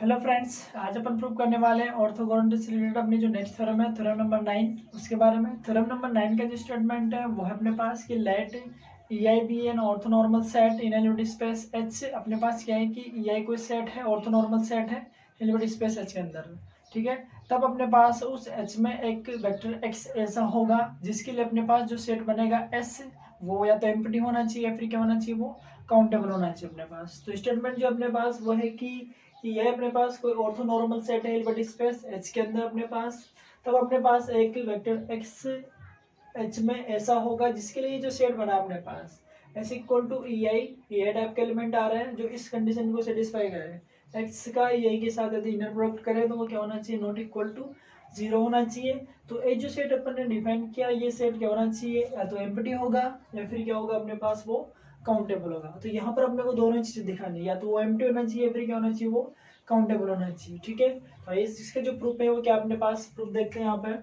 Hello friends, आज अपन prove करने वाले हैं ऑर्थोगोनल से रिलेटेड अपनी जो नेक्स्ट थ्योरम है, थ्योरम नंबर 9, उसके बारे में। थ्योरम नंबर 9 का जो स्टेटमेंट है वो है अपने पास कि let EI be an orthonormal set in an unit space H। अपने पास क्या है कि EI कोई सेट है, ऑर्थोनॉर्मल सेट है यूनिट स्पेस H के अंदर, ठीक है। तब अपने पास उस H में एक वेक्टर X ऐसा होगा जिसके लिए अपने पास जो सेट बनेगा S, वो या तो एम्प्टी होना चाहिए या फिर क्या होना चाहिए, वो काउंटेबल होना चाहिए अपने पास। तो स्टेटमेंट जो अपने पास वो है कि ये अपने पास कोई ऑर्थोनॉर्मल सेट है हिलबर्ट स्पेस H के अंदर अपने पास। तब अपने पास एक वेक्टर X H में ऐसा होगा जिसके लिए जो सेट बना अपने पास S equal to EI type के एलिमेंट आ रहे हैं जो इस कंडीशन को सेटिस्फाई करे। X का EI के साथ यदि इनर प्रोडक्ट करे तो वो क्या होना चाहिए, नॉट इक्वल टू 0 होना चाहिए। तो ये जो सेट अपन ने डिफाइन किया, ये सेट क्या होना चाहिए, या तो एम्प्टी होगा या फिर क्या होगा अपने पास, वो काउंटेबल होगा। तो यहाँ पर अपने को दोनों चीजें दिखानी है, या तो वो एम्प्टी होना चाहिए फिर क्या होना चाहिए, वो काउंटेबल होना चाहिए, ठीक है। तो इसके जो प्रूफ है वो क्या अपने पास प्रूफ देखते हैं यहाँ पे।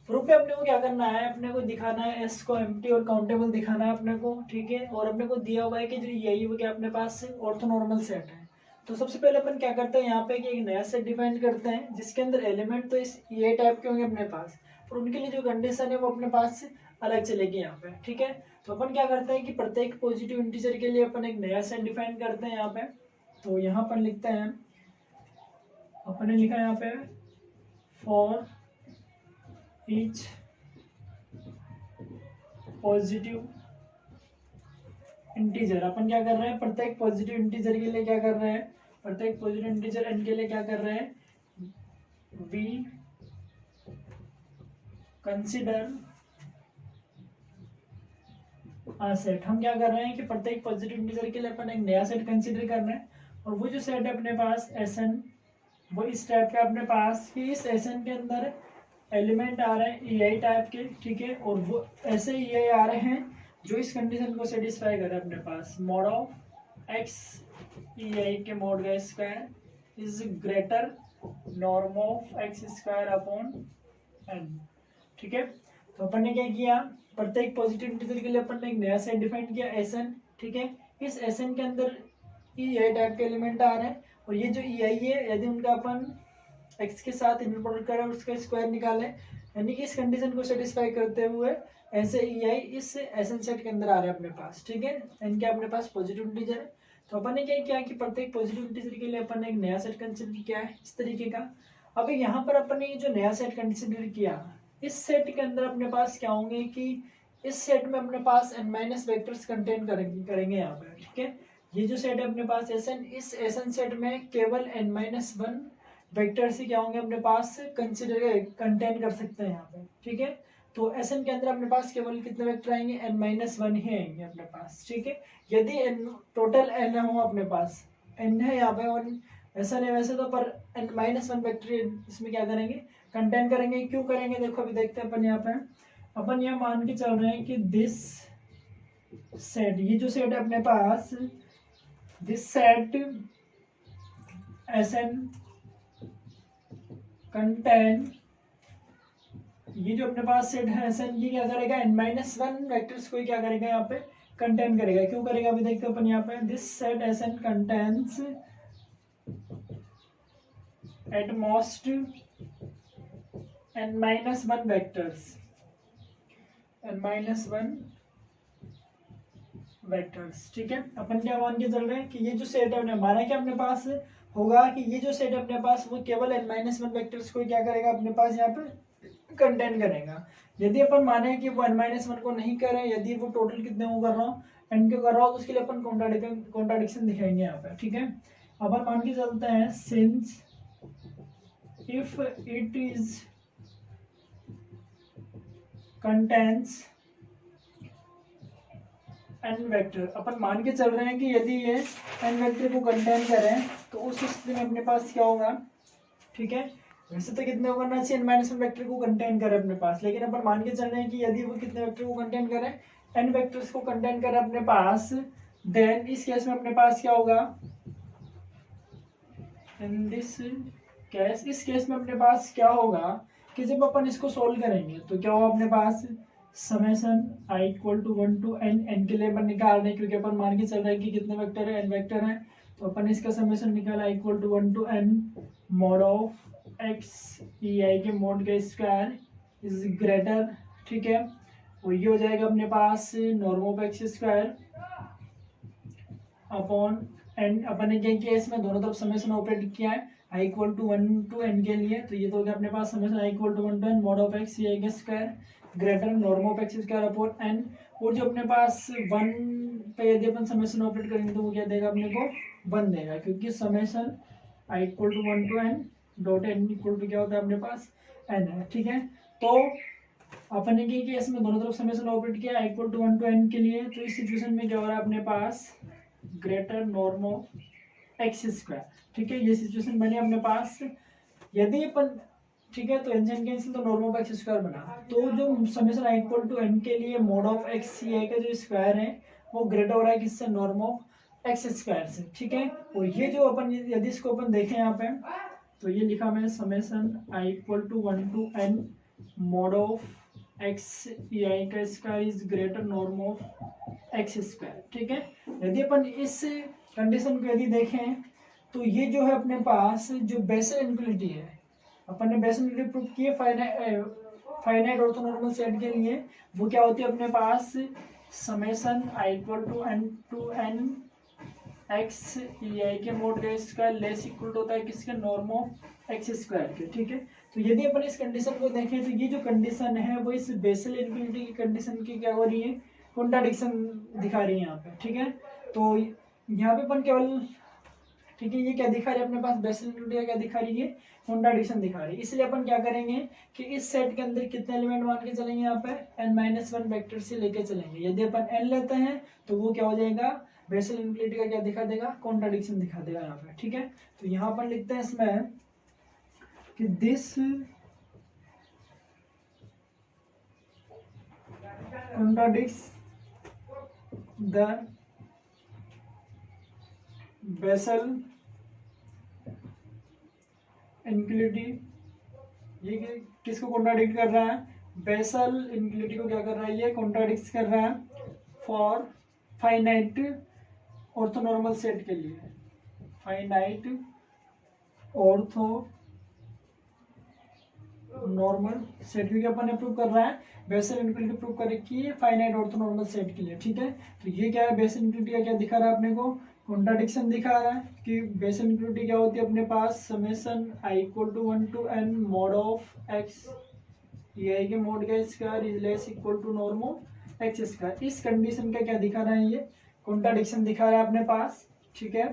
प्रूफ पे अपने को क्या करना है, अपने को दिखाना है एस को एम्प्टी और काउंटेबल दिखाना है अपने को, ठीक है। और अपने को दिया हुआ है कि जो यही वो क्या अपने पास ऑर्थोनॉर्मल सेट है। तो सबसे पहले अपन क्या करते हैं यहाँ पे कि एक नया सेट डिफाइन करते हैं जिसके अंदर एलिमेंट तो इस ये टाइप के होंगे अपने पास, और उनके लिए जो कंडीशन है वो अपने पास से अलग चलेगी यहाँ पे, ठीक है। तो अपन क्या करते हैं कि प्रत्येक पॉजिटिव इंटीजर के लिए अपन एक नया सेट डिफाइन करते हैं यहाँ पे। तो यहाँ पर लिखते हैं, अपन ने लिखा यहाँ पे फॉर ईच पॉजिटिव इंटीजर। अपन क्या कर रहे हैं, प्रत्येक पॉजिटिव इंटीजर के लिए क्या कर रहे हैं, प्रत्येक पॉजिटिव इंटीजर n के लिए क्या कर रहे हैं, वी कंसिडर सेट। हम क्या कर रहे हैं कि प्रत्येक पॉजिटिव इंटीजर के लिए अपन एक नया सेट कंसिडर कर रहे हैं, और वो जो सेट है अपने पास Sn, वो इस टाइप का अपने पास कि इस Sn के अंदर एलिमेंट आ रहे हैं EI टाइप के, ठीक है। और वो ऐसे EI आ रहे हैं जो इस कंडीशन को सेटिस्फाई कर रहे हैं अपने पास, मॉड ऑफ x EI के मॉड का square is greater norm of x square upon n, ठीक है। तो अपन ने क्या किया, प्रत्येक पॉजिटिव इंटीजर के लिए अपन ने एक नया सेट डिफाइन किया Sn, ठीक है। इस Sn के अंदर EI टाइप के एलिमेंट आ रहे हैं, और ये जो EI है यदि उनका अपन x के साथ इनर प्रोडक्ट करें उसका स्क्वायर निकालें, यानी कि इस कंडीशन को सेटिस्फाई करते हुए ऐसे EI इस Sn सेट के अंदर आ रहे हैं अपने पास, ठीक है। n के अपने पास पॉजिटिव इंटीजर है। तो अपन ने क्या किया कि प्रत्येक पॉजिटिव इंटीजर के लिए अपन ने एक नया सेट कंसीडर किया है इस तरीके का। अब यहाँ पर अपन ने जो नया सेट कंसीडर किया, इस सेट के अंदर अपने पास क्या होंगे कि इस सेट में अपने पास n- वेक्टर्स कंटेन करेंगे यहाँ पर, ठीक है। ये जो सेट है अपने पास Sn, इस Sn सेट में केवल n-1 वेक्टर से क्या होंगे अपने पास कंसिडर कंटेन कर सकते हैं यहाँ पे, ठीक है। तो Sn के अंदर अपने पास केवल कितने वेक्टर आएंगे, n-1 ही आएंगे अपने पास, ठीक है। यदि n टोटल n हो अपने पास, n है यहाँ पे, और ऐसा नहीं वैसे तो, पर n-1 वेक्टर इसमें क्या करेंगे, कंटेन करेंगे। क्यों करेंगे देखो अभी देखते हैं अपन यहाँ पे। अपन यहाँ मान के चल रहे हैं कि दिस सेट, ये जो सेट है अपने पास, दिस सेट Sn कंटेन, ये जो अपने पास सेट है Sn, ये क्या करेगा, n-1 वेक्टर्स को क्या करेगा यहाँ पे कंटेन करेगा। क्यों करेगा अभी देखते हैं अपन यहाँ पे। This set Sn contains at most n-1 vectors, n-1 vectors, ठीक है। अपन क्या मान के चल रहे हैं कि ये जो सेट है माना कि अपने पास होगा कि ये जो सेट है अपने पास वो केवल n-1 वेक्टर्स को क्या करेगा अपने पास यहाँ पे कंटेन करेगा। यदि अपन माने कि वो n-1 को नहीं करें, यदि वो टोटल कितने को कर रहा हूँ, n को कर रहा हूँ, तो उसके लिए अपन कॉन्ट्राडिक्शन दिखाएंगे यहाँ पे, ठीक है। अपन मान के चलते हैं since if it is contains n vector, अपन मान के चल रहे हैं कि यदि ये n वेक्टर को कंटेन करें तो उस स्थिति में अपने पास क्या होगा, ठीक है। वैसे तो कितने को करना चाहिए, n-1 वेक्टर को कंटेन करे अपने पास, लेकिन अपन मान के चल रहे हैं कि यदि वो कितने वेक्टर को कंटेन करे, n वेक्टर्स को कंटेन करे अपने पास, देन इस केस में अपने पास क्या होगा, इन दिस केस, इस केस में अपने पास क्या होगा कि जब अपन इसको सोल्व करेंगे तो क्या होगा अपने पास, summation i = 1 to n, n के लिए अपन निकाल रहे हैं क्योंकि अपन मान के चल रहे हैं कि कितने वेक्टर है, n वेक्टर है। तो अपन इसका समेशन निकाला equal to 1 to n mod of x e i के मॉड का स्क्वायर इज ग्रेटर, ठीक है। और ये हो जाएगा अपने पास norm of x square upon n. अपन ने क्या किया इसमें दोनों तरफ समेशन ऑपरेट किया है आई इक्वल टू 1 to n के लिए, तो ये तो हो गया अपने पास summation i equal to 1 to n mod of x e i का square greater norm of x square upon n. और जो अपने पास 1 पे यदि अपन समेशन ऑपरेट करेंगे तो वो क्या देगा अपने को 1 देगा, क्योंकि summation i equal to 1 to n dot n equal to क्या होता है अपने पास n है, ठीक है। तो अपन ने क्या किया इसमें दोनों तरफ समेशन ऑपरेट किया आई इक्वल टू 1 to n के लिए, तो इस सिचुएशन में क्या हो रहा है अपने पास greater norm of x square, ठीक है। ये सिचुएशन बनी अपने पास। यदि अपन, ठीक है, तो n से n कैंसिल तो नॉर्म ऑफ एक्स स्क्वायर बना, तो जो summation i equal to n के लिए mod of x c i का जो स्क्वायर है वो ग्रेटर हो रहा है किससे, नॉर्म ऑफ एक्स स्क्वायर से, ठीक है। और ये जो अपन यदि इसको अपन देखें यहाँ पे, तो ये लिखा मैंने summation i equal to 1 to n mod of x e i का square is greater norm of x square, ठीक है। यदि अपन इस कंडीशन को यदि देखें तो ये जो है अपने पास जो बेसल इनक्वलिटी है, अपन ने बेसल इनक्वलिटी प्रूव की है फाइनाइट ऑर्थोनॉर्मल सेट के लिए, वो क्या होती है अपने पास summation i equal to n x e i के मोड का स्क्वायर लेस इक्वल होता है किसके, नॉर्म ऑफ एक्स स्क्वायर के, ठीक है। तो यदि अपन इस कंडीशन को देखें तो ये जो कंडीशन है वो इस बेसल इनक्वलिटी की कंडीशन की क्या हो रही है, कॉन्ट्राडिक्शन दिखा रही है यहाँ पे, ठीक है। तो यहाँ पे अपन केवल, ठीक है, ये क्या दिखा रही है अपने पास बेसल इनक्वलिटी क्या दिखा रही है, कॉन्ट्राडिक्शन दिखा रही है। इसलिए अपन क्या करेंगे कि इस सेट के अंदर कितने एलिमेंट मान के चलेंगे, यहाँ पे n-1 वेक्टर से लेके चलेंगे। यदि अपन n लेते हैं तो वो क्या हो जाएगा, बेसल इनक्वलिटी का क्या दिखा देगा, कॉन्ट्राडिक्शन दिखा देगा यहाँ पे, ठीक है। तो यहाँ अपन लिखते हैं इसमें कि this contradicts the Bessel inequality. ये किसको कॉन्ट्राडिक्ट कर रहा है, बेसल इनक्वलिटी को क्या कर रहा है, ये कॉन्ट्राडिक्ट कर रहा है फॉर फाइनाइट ऑर्थोनॉर्मल सेट के लिए, फाइनाइट ऑर्थो नॉर्मल सेट, क्योंकि अपन ने प्रूव कर रहा है बेसल इनक्वलिटी प्रूव कर रखी है फाइनाइट ऑर्थोनॉर्मल सेट के लिए, ठीक है। तो ये क्या है, बेसल इनक्वलिटी का क्या दिखा रहा है अपने को, कॉन्ट्राडिक्शन दिखा रहा है कि बेसल इनक्वलिटी क्या होती है अपने पास summation i equal to 1 to n mod of x e i के मॉड का square is less equal to norm of x square. इस कंडीशन का क्या दिखा रहा है, ये कॉन्ट्राडिक्शन दिखा रहा है अपने पास, ठीक है।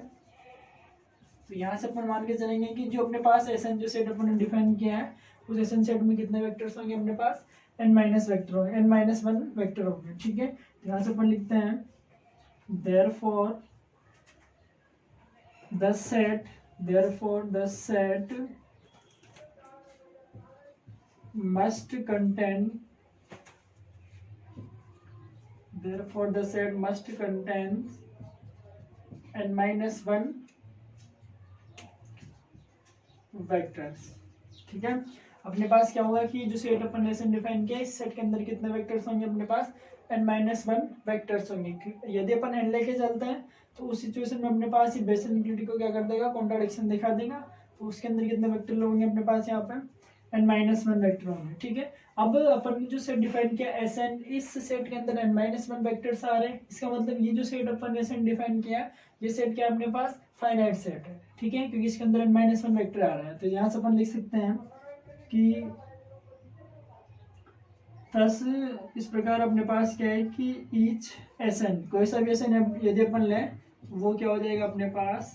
तो यहाँ से अपन मान के चलेंगे कि जो अपने पास एसन जो सेट अपन ने डिफाइन किया है उस एसन सेट में कितने वेक्टर्स होंगे अपने पास, n-1 वेक्टर होंगे, n-1 वेक्टर होंगे, ठीक है। यहाँ से अपन लिखते हैं therefore the set must contain n-1 vectors, ठीक है। अपने पास क्या होगा कि जो सेट अपन ने डिफाइन किया इस सेट के अंदर कितने वेक्टर्स होंगे अपने पास, n-1 वेक्टर्स होंगे। यदि अपन n लेके चलते हैं तो उस सिचुएशन में अपने पास ये बेसल इनक्वलिटी को क्या कर देगा, कॉन्ट्राडिक्शन दिखा देगा। तो उसके अंदर कितने वेक्टर होंगे अपने पास यहाँ पे, n-1 वेक्टर होंगे, ठीक है। अब अपन ने जो सेट डिफाइन किया Sn, इस सेट के अंदर n-1 वेक्टर्स आ रहे हैं, इसका मतलब ये जो सेट अपन ने Sn डिफाइन किया ये सेट क्या अपने पास फाइनाइट सेट है, ठीक है, क्योंकि इसके अंदर n-1 वेक्टर आ रहा है। तो यहाँ से अपन लिख सकते हैं कि थस इस प्रकार अपने पास क्या है कि ईच Sn, कोई सा भी Sn यदि अपन लें वो क्या हो जाएगा अपने पास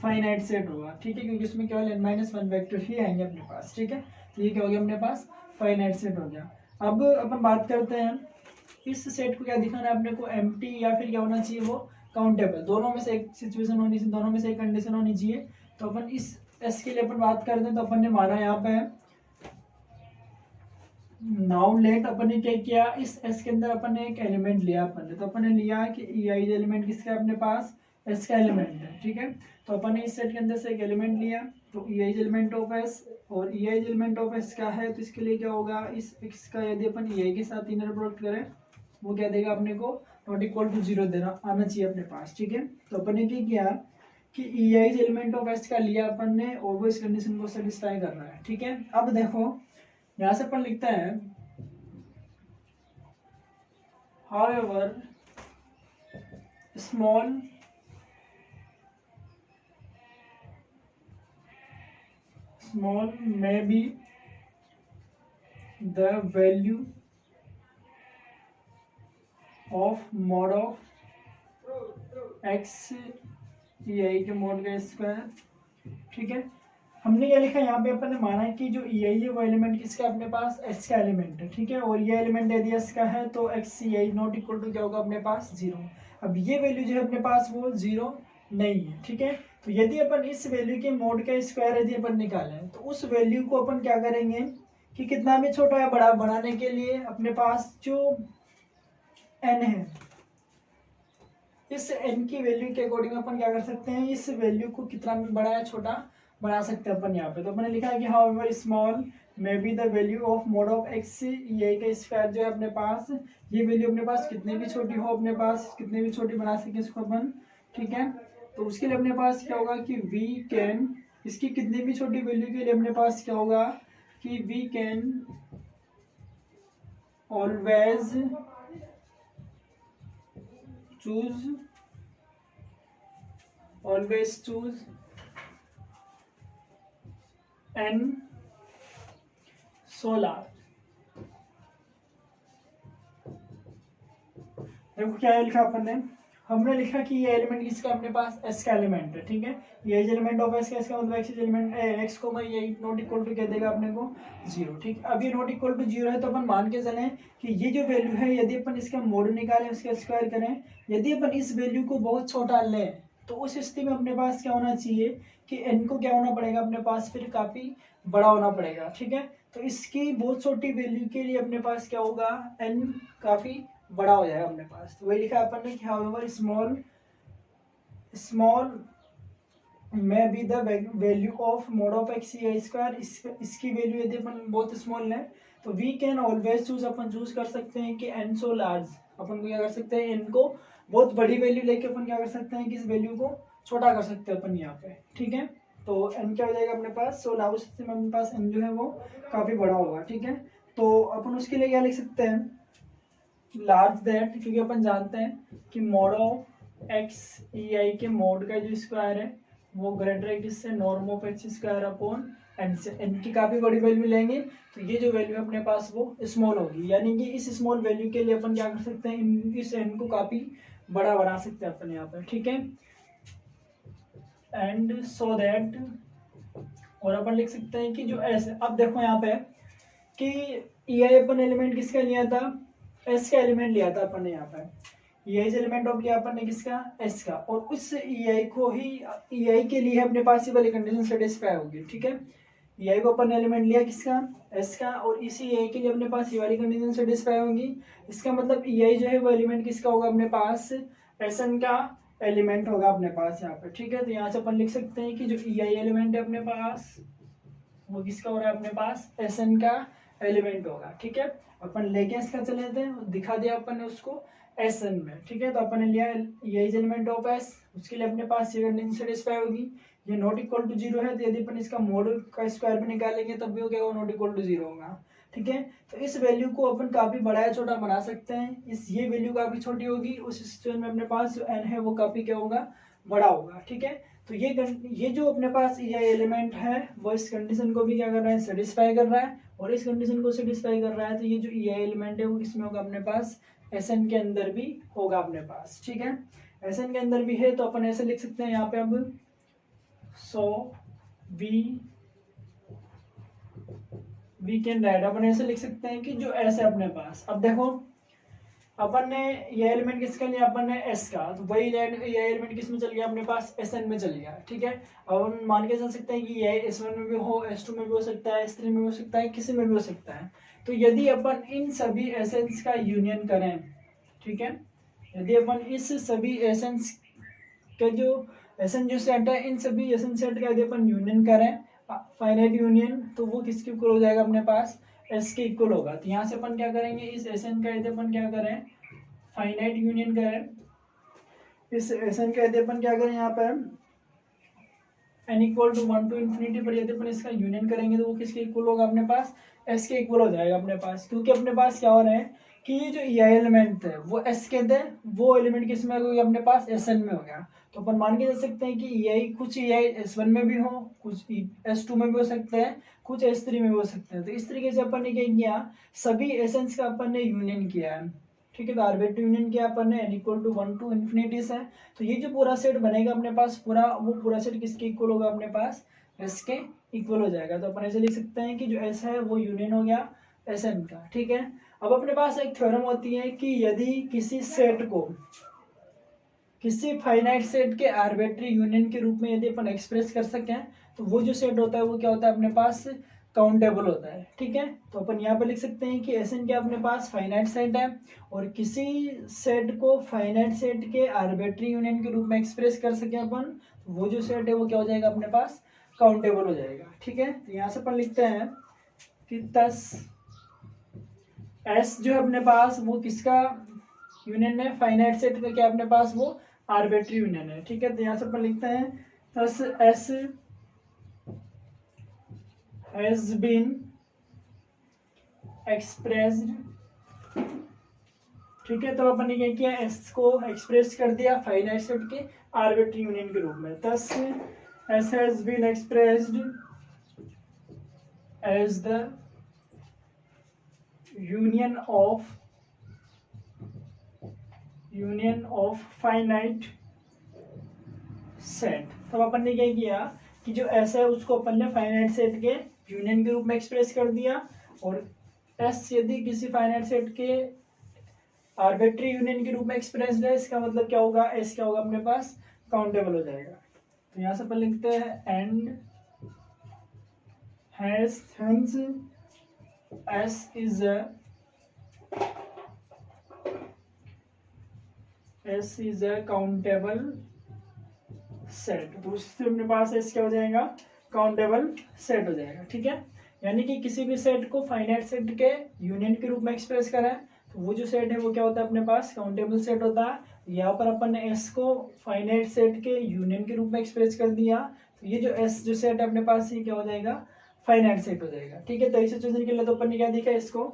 फाइनाइट सेट होगा, ठीक है, क्योंकि इसमें केवल n-1 वेक्टर ही आएंगे अपने पास, ठीक है। तो ये क्या हो गया अपने पास फाइनाइट सेट हो गया। अब अपन बात करते हैं इस सेट को क्या दिखाना है अपने को, एम्प्टी या फिर क्या होना चाहिए वो काउंटेबल, दोनों में से एक सिचुएशन होनी चाहिए, दोनों में से एक कंडीशन होनी चाहिए। तो अपन इस एस के लिए अपन बात करते हैं, तो अपन ने माना यहाँ पे नाउ लेट अपन ने क्या किया, इस एस के अंदर अपन ने एक एलिमेंट लिया अपन ने, तो अपन ने लिया कि ई आई एलिमेंट किसका अपने पास एस का एलिमेंट है, ठीक है। तो अपन ने इस सेट के अंदर से एक एलिमेंट लिया, तो ई आई एलिमेंट ऑफ एस, और ई आई एलिमेंट ऑफ एस क्या है, तो इसके लिए क्या होगा, इस एक्स का यदि अपन ई आई के साथ इनर प्रोडक्ट करें वो क्या देगा अपने को नॉट इक्वल टू 0 देना आना चाहिए अपने पास, ठीक है। तो अपन ने क्या किया कि E is element of S का लिया अपन ने और वो इस कंडीशन को सेटिस्फाई कर रहा है, ठीक है। अब देखो यहाँ से अपन लिखते हैं however small may be the value of mod of x E i के mod का स्क्वायर, ठीक है। हमने क्या लिखा यहाँ पे अपन ने माना कि जो ई आई है वो एलिमेंट किसका अपने पास एस का एलिमेंट है, ठीक है। और ये एलिमेंट यदि एस का है तो x e i not equal to क्या होगा अपने पास 0। अब ये वैल्यू जो है अपने पास वो 0 नहीं है, ठीक है। तो यदि अपन इस वैल्यू के मोड का स्क्वायर यदि अपन निकालें तो उस वैल्यू को अपन क्या करेंगे कि कितना भी छोटा या बड़ा बनाने के लिए अपने पास जो n है इस n की वैल्यू के अकॉर्डिंग अपन क्या कर सकते हैं, इस वैल्यू को कितना भी बड़ा या छोटा बना सकते हैं अपन यहाँ पे। तो अपन ने लिखा है कि however small may be the value of mod of x ये का स्क्वायर जो है अपने पास ये वैल्यू अपने पास कितनी भी छोटी हो अपने पास कितनी भी छोटी बना सके इसको अपन, ठीक है। तो उसके लिए अपने पास क्या होगा कि वी कैन इसकी कितनी भी छोटी वैल्यू के लिए अपने पास क्या होगा कि we can always choose n so large. देखो क्या लिखा अपन ने, हमने लिखा कि ये एलिमेंट किसका अपने पास एस का एलिमेंट है, ठीक है। ये एलिमेंट ऑफ एस का इसका मतलब एक्स एलिमेंट एक्स को मैं ये नॉट इक्वल टू कह देगा अपने को 0, ठीक। अब ये नॉट इक्वल टू 0 है तो अपन मान के चलें कि ये जो वैल्यू है यदि अपन इसका मोड निकालें उसका स्क्वायर करें यदि अपन इस वैल्यू को बहुत छोटा लें तो उस स्थिति में अपने पास क्या होना चाहिए कि n को क्या होना पड़ेगा अपने पास फिर काफी बड़ा होना पड़ेगा, ठीक है। तो इसकी बहुत छोटी वैल्यू के लिए अपने पास क्या होगा n काफी बड़ा हो जाएगा अपने पास। तो वही लिखा अपन ने कि however small may be the value of mod of x e square इसकी वैल्यू यदि अपन बहुत स्मॉल लें तो वी कैन ऑलवेज चूज अपन चूज कर सकते हैं कि n सो लार्ज अपन को क्या कर सकते हैं n को बहुत बड़ी वैल्यू लेके अपन क्या कर सकते हैं कि इस वैल्यू को छोटा कर सकते हैं अपन यहाँ पे, ठीक है। तो n क्या हो जाएगा अपने पास 16 उस स्थिति में अपने पास n जो है वो काफी बड़ा होगा, ठीक है। तो अपन उसके लिए क्या लिख सकते हैं लार्ज दैट, क्योंकि अपन जानते हैं कि mode of x e i के मोड का जो स्क्वायर है वो ग्रेटर है किससे norm of x square upon n से। एन की काफी बड़ी वैल्यू लेंगे तो ये जो वैल्यू अपने पास वो स्मॉल होगी, यानी कि इस स्मॉल वैल्यू के लिए अपन क्या कर सकते हैं इस एन को काफी बड़ा बना सकते हैं अपन यहाँ पे, ठीक है। एंड सो दैट और अपन लिख सकते हैं कि जो एस, अब देखो यहाँ पे कि ई आई अपन एलिमेंट किसका लिया था एस का एलिमेंट लिया था अपन ने यहाँ पे ई आई एलिमेंट ऑफ लिया अपन ने किसका एस का, और उस ई आई को ही ई आई के लिए अपने पास ये वाली कंडीशन सेटिस्फाई होगी, ठीक है। ई आई को अपन एलिमेंट लिया किसका एस का और इसी ई आई के लिए अपने पास ये वाली कंडीशन सेटिस्फाई होंगी। इसका मतलब ई आई जो है वो एलिमेंट किसका होगा अपने पास एस एन का एलिमेंट होगा अपने पास यहाँ पे, ठीक है। तो यहाँ से अपन लिख सकते हैं कि जो ई आई एलिमेंट है अपने पास वो किसका हो रहा है अपने पास एस एन का एलिमेंट होगा, ठीक है। अपन लेके इसका चले थे दिखा दिया अपन ने उसको एस एन में, ठीक है। तो अपन ने लिया ये एलिमेंट ऑफ एस उसके लिए अपने पास ये कंडीशन सेटिस्फाई होगी ये नॉट इक्वल टू 0 है तो यदि अपन इसका मोड का स्क्वायर भी निकालेंगे तब भी वो क्या होगा नॉट इक्वल टू 0 होगा, ठीक है। तो इस वैल्यू को अपन काफी बड़ा या छोटा बना सकते हैं, इस ये वैल्यू काफी छोटी होगी उस सिचुएशन में अपने पास जो n है वो काफी क्या होगा बड़ा होगा, ठीक है। तो ये जो अपने पास ये एलिमेंट है वो इस कंडीशन को भी क्या कर रहा है सेटिस्फाई कर रहा है और इस कंडीशन को सेटिस्फाई कर रहा है। तो ये जो ये एलिमेंट है वो किसमें होगा अपने पास एस एन के अंदर भी होगा अपने पास, ठीक है। एस एन के अंदर भी है तो अपन ऐसे लिख सकते हैं यहाँ पे अब सो वी कैन राइट अपन ऐसे लिख सकते हैं कि जो एस है अपने पास। अब देखो अपन ने ये एलिमेंट किसका लिया अपन ने एस का, तो वही ये एलिमेंट किस में चल गया अपने पास एस एन में चल गया, ठीक है। अब हम मान के चल सकते हैं कि ये एस वन में भी हो एस टू में भी हो सकता है एस थ्री में भी हो सकता है किसी में भी हो सकता है। तो यदि अपन इन सभी एसेंस का यूनियन करें, ठीक है, यदि अपन इस सभी एसेंस के जो एसन जो सेट है इन सभी एसन सेट का यदि अपन यूनियन करें फाइनाइट यूनियन तो वो किसके इक्वल हो जाएगा अपने पास एस के इक्वल होगा। तो यहाँ से अपन क्या करेंगे इस एस एन का यदि अपन क्या करें फाइनाइट यूनियन का है। इस एसन का यदि अपन क्या करें यहाँ पे n equal to 1 to infinity पर यदि अपन इसका यूनियन करेंगे तो वो किसके इक्वल होगा अपने पास, s के इक्वल हो जाएगा अपने पास। क्योंकि अपने पास क्या हो रहा है कि ये जो ei एलिमेंट है वो s के अंदर, वो एलिमेंट किस में हो गया अपने पास, Sn में हो गया। तो अपन मान के चल सकते हैं कि ei कुछ ei S1 में भी हो, कुछ S2 में भी हो सकते हैं, कुछ S3 में भी हो सकते हैं। तो इस तरीके से अपन ने क्या किया, सभी एसेंस का अपन ने यूनियन किया है। ठीक है, तो आर्बिट्री यूनियन किया अपन ने n equal to 1 to infinity से। तो ये जो पूरा सेट बनेगा अपने पास पूरा, वो पूरा सेट किसके इक्वल होगा अपने पास, एस के इक्वल हो जाएगा। तो अपन ऐसे लिख सकते हैं कि जो एस है वो यूनियन हो गया एस एन का। ठीक है, अब अपने पास एक थ्योरम होती है कि यदि किसी सेट को किसी फाइनाइट सेट के आर्बिट्री यूनियन के रूप में यदि अपन एक्सप्रेस कर सकें तो वो जो सेट होता है वो क्या होता है अपने पास, काउंटेबल होता है। ठीक है, तो अपन यहाँ पे लिख सकते हैं कि एस एन क्या अपने पास फाइनाइट सेट है, और किसी सेट को फाइनाइट सेट के आर्बिट्री यूनियन के रूप में एक्सप्रेस कर सके अपन, तो वो जो सेट है वो क्या हो जाएगा अपने पास, काउंटेबल हो जाएगा। ठीक है, तो यहाँ से अपन लिखते हैं कि दस एस जो है अपने पास वो किसका यूनियन है, फाइनाइट सेट का क्या अपने पास वो आर्बिट्री यूनियन है। ठीक है, तो यहाँ से अपन लिखते हैं दस एस has been expressed। ठीक है, तो अपन ने क्या किया, एस को एक्सप्रेस कर दिया फाइनाइट सेट के आर्बिट्री यूनियन के रूप में। thus s has been expressed as the union of finite set। तो अपन ने क्या किया कि जो एस है उसको अपन ने फाइनाइट सेट के यूनियन के रूप में एक्सप्रेस कर दिया, और एस यदि किसी फाइनाइट सेट के आर्बिट्री यूनियन के रूप में एक्सप्रेस्ड है, इसका मतलब क्या होगा, एस क्या होगा अपने पास, काउंटेबल हो जाएगा। तो यहाँ से अपन लिखते हैं and hence S is a countable set. तो उससे अपने पास एस क्या हो जाएगा, काउंटेबल सेट हो जाएगा। ठीक है, यानी कि किसी भी सेट को फाइनाइट सेट के यूनियन के रूप में एक्सप्रेस करें तो वो जो सेट है वो क्या होता है अपने पास, काउंटेबल सेट होता है। यहाँ पर अपन ने एस को फाइनाइट सेट के यूनियन के रूप में एक्सप्रेस कर दिया, तो ये जो एस जो सेट है अपने पास ये क्या हो जाएगा, फाइनाइट सेट हो जाएगा। ठीक है, तो इस सिचुएशन के लिए तो अपन ने क्या दिखा, इसको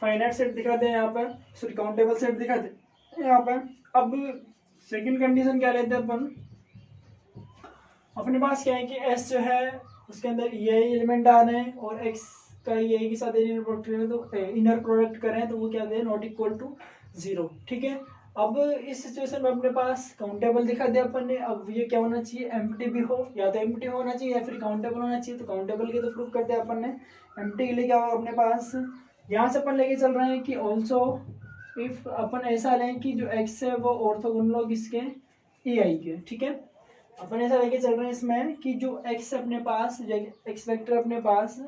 फाइनाइट सेट दिखाते हैं यहाँ पर, सॉरी काउंटेबल सेट दिखाते यहाँ पर। अब सेकेंड कंडीशन क्या लेते हैं अपन, अपने पास क्या है कि एस जो है उसके अंदर ये एलिमेंट आ रहे हैं और एक्स का ये के साथ इनर प्रोडक्ट करें तो इनर प्रोडक्ट करें तो वो क्या दे, नॉट इक्वल टू 0। ठीक है, अब इस सिचुएशन में अपने पास काउंटेबल दिखा दिया अपन ने। अब ये क्या होना चाहिए, एम्प्टी भी हो, या तो एम्प्टी होना चाहिए या फिर काउंटेबल होना चाहिए। तो काउंटेबल के तो प्रूव करते हैं अपन ने, एम्प्टी के लिए क्या होगा अपने पास, यहाँ से अपन लेके चल रहे हैं कि ऑल्सो इफ अपन ऐसा लें कि जो एक्स है वो ऑर्थोगोनल किसके, ए आई के। ठीक है, अपन ऐसा लेके चल रहे हैं इसमें कि जो x अपने पास, एक्स वेक्टर अपने पास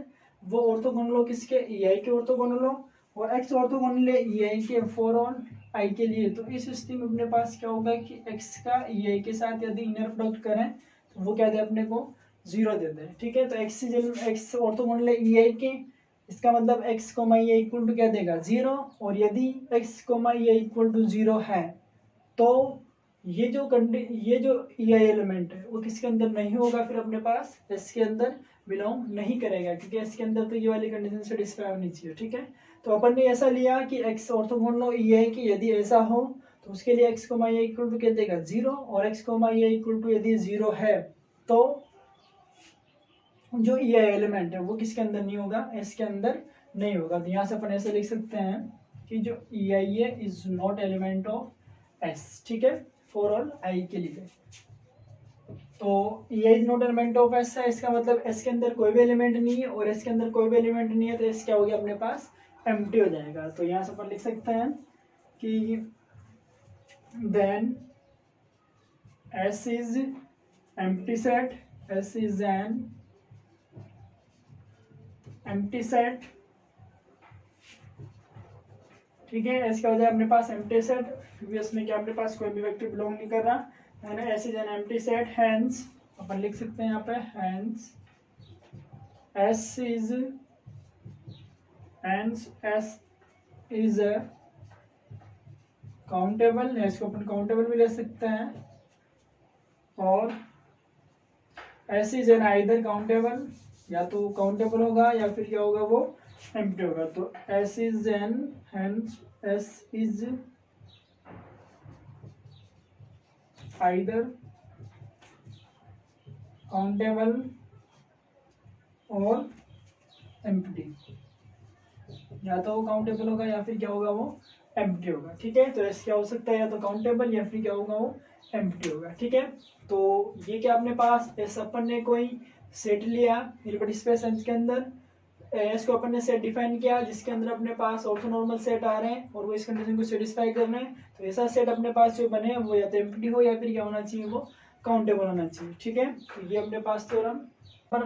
वो ऑर्थोगोनल हो किसके, ei के ऑर्थोगोनल हो, और x ऑर्थोगोनल है ei के फॉर ऑन i के लिए। तो इस स्थिति में अपने पास क्या होगा कि x का ei के साथ यदि इनर प्रोडक्ट करें तो वो क्या दे अपने को, 0 देते हैं। ठीक है, तो x ऑर्थोगोनल है ei के, इसका मतलब x ei इक्वल टू क्या देगा, 0। और यदि x ei इक्वल टू 0 है तो ये जो ei एलिमेंट है वो किसके अंदर नहीं होगा, फिर अपने पास s के अंदर बिलोंग नहीं करेगा, क्योंकि s के अंदर तो ये वाली कंडीशन सेटिस्फाई होनी चाहिए। ठीक है, तो अपन ने ऐसा लिया कि x ऑर्थोगोनल ei कि यदि ऐसा हो तो उसके लिए x ei इक्वल टू क्या देगा, 0, और x ei इक्वल टू यदि 0 है तो जो ei एलिमेंट है वो किसके अंदर नहीं होगा, s के अंदर नहीं होगा। तो यहाँ से अपन ऐसे लिख सकते हैं कि जो ei है is not element of s। ठीक है, फॉर ऑल आई के लिए। तो ये is not element of S है, इसका मतलब एस के अंदर कोई भी एलिमेंट नहीं है, और एस के अंदर कोई भी एलिमेंट नहीं है तो एस क्या हो गया अपने पास, एम्प्टी हो जाएगा। तो यहाँ से अपन लिख सकते हैं कि then S is empty set, S is an empty set. ठीक है, एस क्या हो जाए अपने पास, एम्प्टी सेट, क्योंकि इसमें क्या अपने पास कोई भी वेक्टर बिलोंग नहीं कर रहा है। S is an empty set, hence अपन लिख सकते हैं यहाँ पे, hence S is a countable, इसको अपन काउंटेबल भी ले सकते हैं, और S is an either countable, या तो काउंटेबल होगा या फिर क्या होगा वो एम्प्टी होगा। तो S is N, hence S is either countable और एम्प्टी, या तो वो काउंटेबल होगा या फिर क्या होगा वो एम्प्टी होगा। ठीक है, तो एस क्या हो सकता है, या तो काउंटेबल या फिर क्या होगा वो एम्प्टी होगा। ठीक है, तो ये क्या अपने पास एस अपन ने कोई सेट लिया हिल्बर्ट स्पेस के अंदर, एस को अपन ने सेट डिफाइन किया जिसके अंदर अपने पास ऑर्थोनॉर्मल सेट आ रहे हैं और वो इस कंडीशन को सेटिस्फाई कर रहे हैं। तो ऐसा सेट अपने पास जो बने वो या तो एम्प्टी हो या फिर क्या होना चाहिए, वो काउंटेबल होना चाहिए। ठीक है, तो ये अपने पास थ्योरम। पर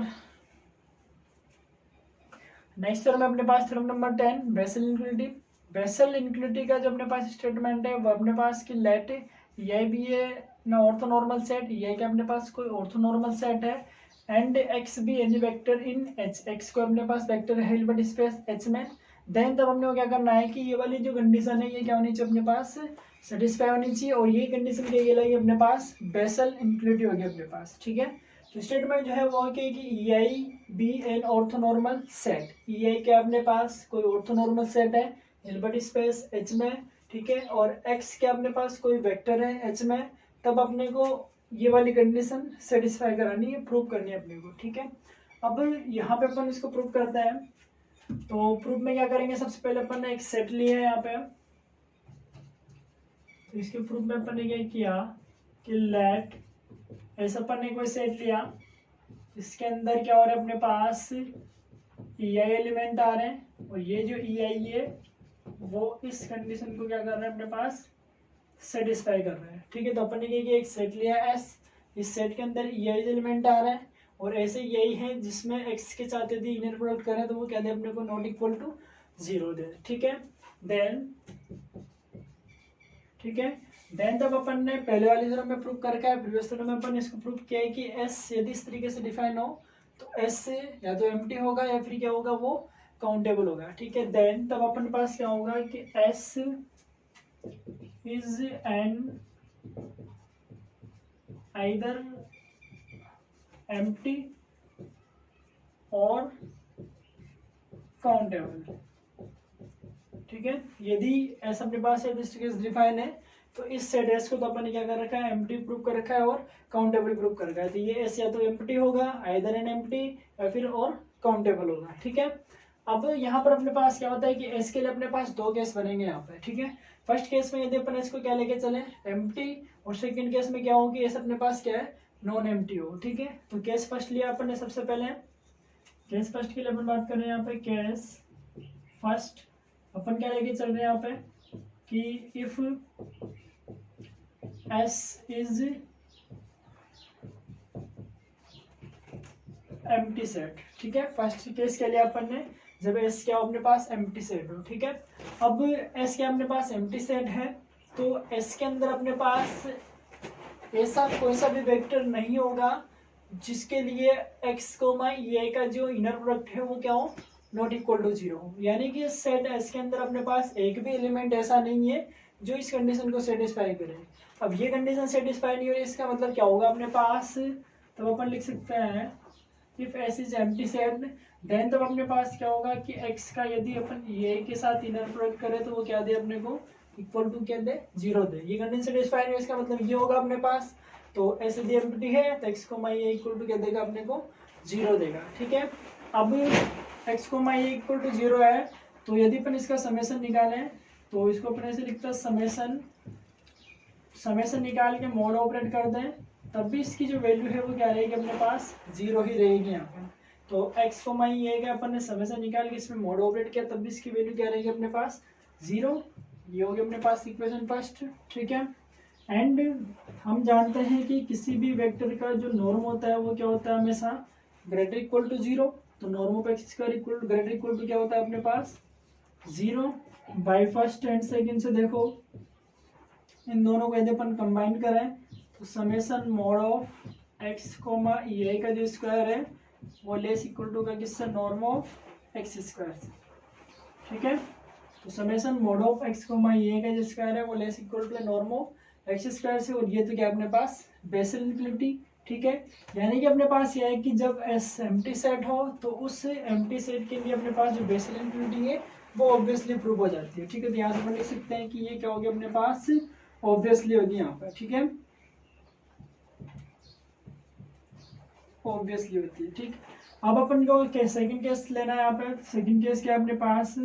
नेक्स्ट थ्योरम अपने पास theorem number 10, Bessel inequality. Bessel inequality का जो अपने पास स्टेटमेंट है वो अपने पास कि लेट ये भी है ना ऑर्थोनॉर्मल सेट, ये कि अपने पास कोई ऑर्थोनॉर्मल सेट है, एंड एक्स भी एनी वेक्टर इन एच, एक्स को अपने पास वेक्टर है हिल्बर्ट स्पेस एच में, देन तब हमने क्या करना है कि ये वाली जो कंडीशन है ये क्या होनी चाहिए अपने पास सेटिस्फाई होनी चाहिए, और ये कंडीशन क्या कहलाएगी अपने पास बेसल इनइक्वालिटी होगी अपने पास। ठीक है, तो स्टेटमेंट जो है वो कि ई आई बी एन ऑर्थोनॉर्मल सेट, ई आई क्या अपने पास कोई ऑर्थोनॉर्मल सेट है हिल्बर्ट स्पेस एच में। ठीक है, और एक्स क्या अपने पास कोई वेक्टर है एच में, तब अपने को ये वाली कंडीशन सेटिस्फाई करानी है, प्रूव करनी है अपने को। ठीक है, अब यहाँ पे अपन इसको प्रूव करते हैं। तो प्रूफ में क्या करेंगे, सबसे पहले अपन ने एक सेट लिया है यहाँ पे, तो इसके प्रूफ में अपन ने क्या किया कि लेट ऐसा अपन ने कोई सेट लिया, इसके अंदर क्या हो रहा है अपने पास ई आई एलिमेंट आ रहे हैं, और ये जो ई आई है वो इस कंडीशन को क्या कर रहे हैं अपने पास सेटिस्फाई कर रहे हैं। ठीक है, तो अपन ने क्या किया, एक सेट लिया एस, इस सेट के अंदर ई आई एलिमेंट आ रहे हैं, और ऐसे यही है जिसमें एक्स के साथ यदि इनर प्रोडक्ट करें तो वो क्या दे अपने को नॉट इक्वल टू 0 दे। ठीक है, देन तब अपन ने पहले वाली थ्योरम में प्रूव कर रखा है, प्रीवियस थ्योरम में अपन इसको प्रूव किया है कि एस यदि इस तरीके से डिफाइन हो तो एस से या तो एम्प्टी होगा या फिर क्या होगा वो काउंटेबल होगा। ठीक है, देन तब अपन के पास क्या होगा कि S is an either empty और काउंटेबल। ठीक है, यदि एस अपने पास डिफाइन है तो इस सेट एस को तो अपन ने क्या कर रखा है, एम्प्टी प्रूव कर रखा है और काउंटेबल प्रूव कर रखा है। तो ये एस या तो एम्प्टी होगा आइदर एन एम्प्टी या फिर और काउंटेबल होगा। ठीक है, अब यहाँ पर अपने पास क्या होता है कि एस के लिए अपने पास दो केस बनेंगे यहाँ पे। ठीक है, फर्स्ट केस में यदि अपन एस को क्या लेके चले एम्प्टी, और सेकंड केस में क्या हो कि एस अपने पास क्या है नॉन एम्प्टी हो। ठीक है, तो केस फर्स्ट लिया अपन ने, सबसे पहले केस फर्स्ट के लिए अपन बात कर रहे हैं यहाँ पे, केस फर्स्ट अपन क्या लेके चल रहे हैं यहाँ पे कि if S is empty set. ठीक है, फर्स्ट केस के लिए अपन ने जब एस क्या अपने पास एम्प्टी सेट हो। ठीक है, अब एस क्या अपने पास एम्प्टी सेट है तो एस के अंदर अपने पास ऐसा कोई सा भी वेक्टर नहीं होगा जिसके लिए एक्स कोमा ए का जो इनर प्रोडक्ट है वो क्या हो नॉट इक्वल टू 0 हो, यानी कि सेट एस के अंदर अपने पास एक भी एलिमेंट ऐसा नहीं है जो इस कंडीशन को सेटिस्फाई करे। अब ये कंडीशन सेटिस्फाई नहीं हो रही, इसका मतलब क्या होगा अपने पास, तब अपन लिख सकते हैं if S is empty set, then तब अपने पास क्या होगा कि एक्स का यदि अपन ए के साथ इनर प्रोडक्ट करें तो वो क्या दे अपने को इक्वल टू क्या दे 0 दे। ये कंडीशन सेटिस्फाई नहीं हो, इसका मतलब ये होगा अपने पास, तो एस यदि एम्प्टी है तो एक्स को माई ए इक्वल टू क्या देगा अपने को 0 देगा। ठीक है, अब एक्स को माई ए इक्वल टू 0 है तो यदि अपन इसका समेशन निकालें तो इसको अपन ऐसे लिखते हैं समेशन निकाल के मोड ऑपरेट कर दें, तब भी इसकी जो वैल्यू है वो क्या रहेगी अपने पास 0 ही रहेगी यहाँ पे। तो एक्स को माई ए का अपन ने समेशन निकाल के इसमें मोड ऑपरेट किया, तब भी इसकी वैल्यू क्या रहेगी अपने पास 0। ये हो गया अपने पास इक्वेशन फर्स्ट। ठीक है, एंड हम जानते हैं कि किसी भी वेक्टर का जो नॉर्म होता है वो क्या होता है हमेशा ग्रेटर इक्वल टू 0, तो norm of x square equal to greater equal to क्या होता है अपने पास 0। बाय फर्स्ट एंड सेकंड से देखो इन दोनों को यदि अपन कंबाइन करें तो summation mod of x comma a का जो स्क्वायर है वो लेस इक्वल टू का किससे नॉर्म ऑफ एक्स स्क्वायर से। ठीक है, तो summation mod of x comma ये का जो स्क्वायर है वो less equal to norm of x square से, और ये तो क्या अपने पास बेसल इनफिनिटी। ठीक है, यानी कि अपने पास यह है कि जब एस एम्प्टी सेट हो तो उस एम्प्टी सेट के लिए अपने पास जो बेसल इनफिनिटी है वो ऑब्वियसली प्रूव हो जाती है। ठीक है, तो यहाँ से अपन लिख सकते हैं कि ये क्या होगी अपने पास ऑब्वियसली होगी यहाँ पर। ठीक है, ऑब्वियसली होती है। ठीक, अब अपन को सेकंड केस लेना है यहाँ पे। सेकंड केस क्या अपने पास,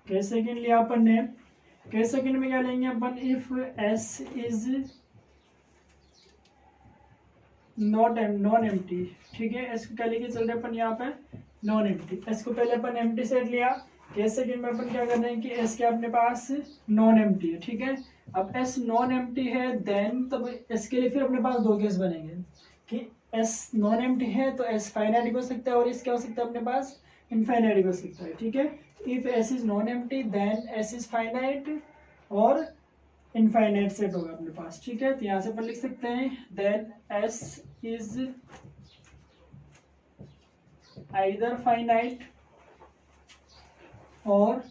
केस सेकंड लिया अपन ने। केस सेकंड में क्या लेंगे अपन, if S is non empty. ठीक है, एस को क्या लेके चल रहे अपन यहाँ पे, नॉन एम्प्टी। एस को पहले अपन एम्प्टी सेट लिया, केस सेकंड में अपन क्या कर रहे हैं कि एस क्या अपने पास नॉन एम्प्टी है। ठीक है, अब एस नॉन एम्प्टी है देन तब एस के लिए फिर अपने पास दो केस बनेंगे कि एस नॉन एम्प्टी है तो एस फाइनाइट हो सकता है और एस क्या हो सकता है अपने पास इनफाइनाइट हो सकता है। ठीक है, if S is non empty then S is finite और इनफाइनाइट सेट होगा अपने पास। ठीक है, तो यहाँ से अपन लिख सकते हैं then S is either finite और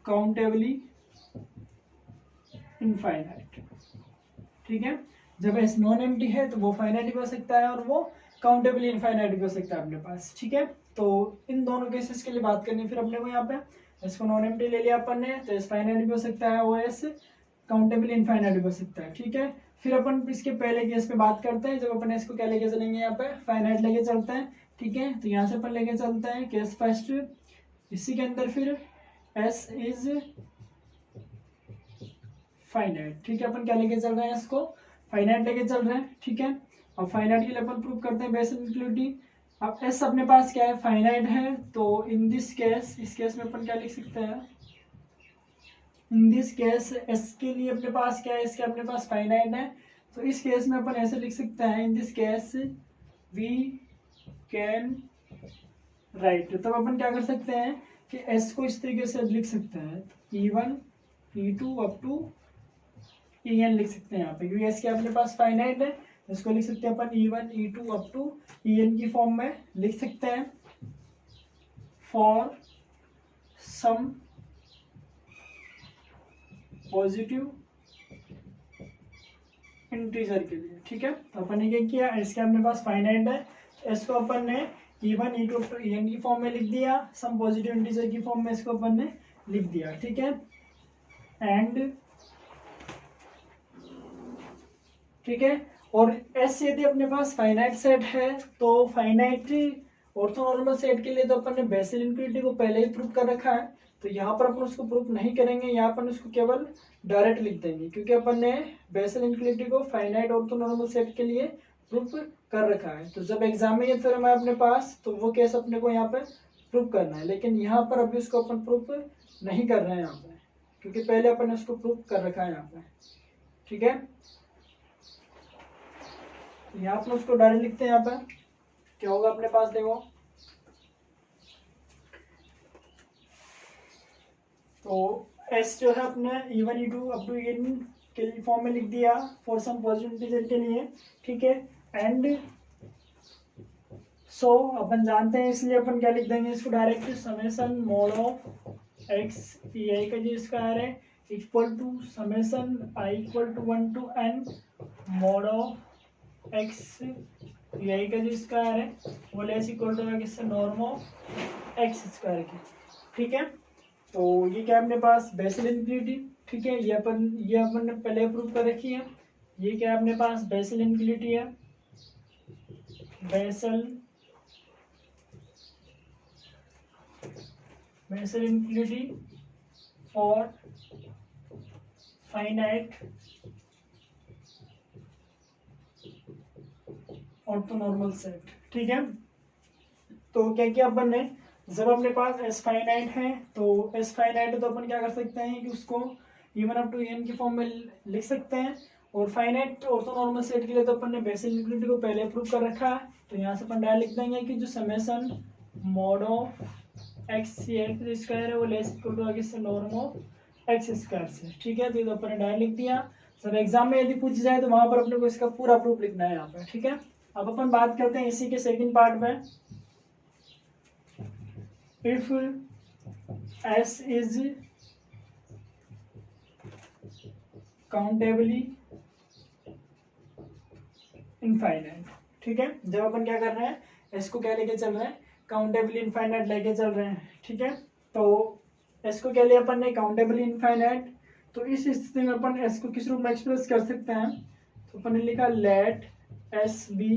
काउंटेबली इनफाइनाइट। ठीक है, जब एस नॉन एम्प्टी है तो वो फाइनाइट भी हो सकता है और वो काउंटेबली इनफाइनाइट भी हो सकता है अपने पास। ठीक है, तो इन दोनों केसेस के लिए बात करनी फिर अपने को यहाँ पे, इसको नॉन एम्प्टी ले लिया अपन ने तो एस फाइनाइट भी हो सकता है और एस काउंटेबल इनफाइनाइट भी हो सकता है। ठीक है, फिर अपन इसके पहले केस पे बात करते हैं, जब अपन इसको क्या लेके चलेंगे यहाँ पे फाइनाइट लेके चलते हैं। ठीक है, तो यहाँ से अपन लेके चलते हैं केस फर्स्ट, इसी के अंदर फिर एस इज फाइनाइट। ठीक है, अपन क्या लेके चल रहे हैं, इसको फाइनाइट लेके चल रहे हैं। ठीक है, अब फाइनाइट के लिए अपन प्रूव करते हैं बेसल इनक्लूडिंग। अब एस अपने पास क्या है, फाइनाइट है, तो इन दिस केस, इस केस में अपन क्या लिख सकते हैं, इन दिस केस एस के लिए अपने पास क्या है, इसके अपने पास फाइनाइट है, तो इस केस में अपन ऐसे लिख सकते हैं, in this case we can write. तब अपन क्या कर सकते हैं कि एस को इस तरीके से लिख सकते हैं, E1 E2 up to En लिख सकते हैं यहाँ पे, क्योंकि एस के अपने पास फाइनाइट है, इसको लिख सकते हैं अपन E1 E2 up to En की फॉर्म में लिख सकते हैं फॉर सम पॉजिटिव इंटीजर के लिए। ठीक है, तो अपन ने क्या किया, इसके अपने पास फाइनाइट है, इसको अपन ने E1 E2 up to En की फॉर्म में लिख दिया, सम पॉजिटिव इंटीजर की फॉर्म में इसको अपन ने लिख दिया। ठीक है, एंड ठीक है, और एस यदि अपने पास फाइनाइट सेट है तो फाइनाइट ऑर्थोनॉर्मल सेट के लिए तो अपन ने बेसल इनफिनिटी को पहले ही प्रूव कर रखा है, तो यहाँ पर अपन उसको प्रूव नहीं करेंगे, यहाँ पर उसको केवल डायरेक्ट लिख देंगे, क्योंकि अपन ने बेसल इनफिनिटी को फाइनाइट ऑर्थोनॉर्मल सेट के लिए प्रूव कर रखा है। तो जब एग्जाम में ये थ्योरम है अपने पास तो वो केस अपने को यहाँ पर प्रूव करना है, लेकिन यहाँ पर अभी उसको अपन प्रूव नहीं कर रहे हैं यहाँ पे, क्योंकि पहले अपन ने उसको प्रूव कर रखा है यहाँ पे। ठीक है, यहाँ पर उसको डायरेक्ट लिखते हैं, यहाँ पे क्या होगा अपने पास, देखो तो एस जो है अपने E1 E2 up to En के फॉर्म में लिख दिया फॉर सम पॉजिटिव इंटीजर के लिए। ठीक है, एंड सो अपन जानते हैं, इसलिए अपन क्या लिख देंगे इसको direct, summation mod of x i का जो स्क्वायर है equal to summation i equal to 1 to n mod of x i का जो स्क्वायर है वो लेस इक्वल टू किससे, नॉर्म ऑफ एक्स स्क्वायर की। ठीक है, तो ये क्या अपने पास बेसल इनफिनिटी। ठीक है, ये अपन ने पहले प्रूव कर रखी है, ये क्या अपने पास बेसल इनफिनिटी है, Bessel infinity for finite orthonormal set. ठीक है, तो क्या किया अपन ने, जब अपने पास एस फाइनाइट है तो एस फाइनाइट है तो अपन क्या कर सकते हैं कि उसको E1 अप टू En की फॉर्म में लिख सकते हैं, और फाइनाइट ऑर्थोनॉर्मल सेट के लिए तो अपन ने बेसल इनफिनिटी को पहले प्रूव कर रखा है, तो यहाँ से अपन डायरेक्ट लिख देंगे कि जो summation mod of x square है वो लेस इक्वल टू किससे, नॉर्म ऑफ एक्स स्क्वायर से। ठीक है, तो ये तो अपन ने डायरेक्ट लिख दिया। सब एग्जाम में यदि पूछ जाए तो वहां पर अपने को इसका पूरा प्रूफ लिखना है यहाँ पे। ठीक है, अब अपन बात करते हैं इसी के सेकंड पार्ट में। if S is countably infinite. ठीक है, जब अपन क्या कर रहे हैं, एस को क्या लेके चल रहे हैं, काउंटेबली इनफाइनाइट लेके चल रहे हैं। ठीक है, तो एस को क्या लिया अपन ने, काउंटेबली इनफाइनाइट। तो इस स्थिति में अपन एस को किस रूप में एक्सप्रेस कर सकते हैं, तो अपन ने लिखा लेट एस बी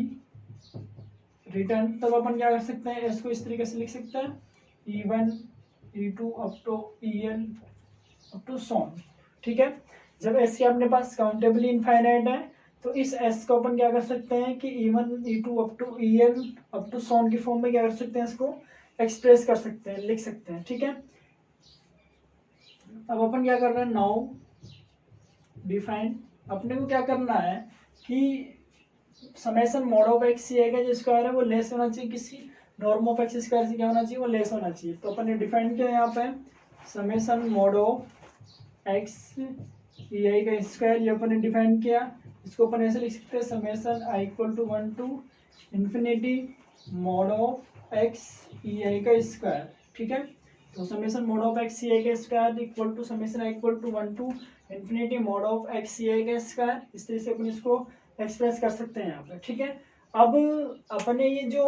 रिटर्न। तब अपन क्या कर सकते हैं, एस को इस तरीके से लिख सकते हैं, E1 E2 up to EN up to so on. ठीक है, जब एस के अपने पास काउंटेबली इनफाइनाइट है तो इस एस को अपन क्या कर सकते हैं कि E1 E2 up to EN up to so on की फॉर्म में क्या कर सकते हैं, इसको एक्सप्रेस कर सकते हैं, लिख सकते हैं। ठीक है, अब अपन क्या कर रहे हैं, नाउ डिफाइन। अपने को क्या करना है कि समेशन मॉड ऑफ एक्स ये है जो स्क्वायर है वो लेस होना चाहिए, किसी नॉर्म ऑफ एक्स स्क्वायर से क्या होना चाहिए, वो लेस होना चाहिए। तो अपन ने डिफाइन किया यहाँ पे summation mod of x e का स्क्वायर, ये अपन ने डिफाइन किया। इसको अपन ऐसे लिख सकते हैं, summation i equal to 1 to infinity mod of x e का स्क्वायर। ठीक है, तो summation mod of x e का square equal to summation i equal to 1 to infinity mod of x e का स्क्वायर। इस तरह से अपन इसको एक्सप्रेस कर सकते हैं यहाँ पे। ठीक है, अब अपने ये जो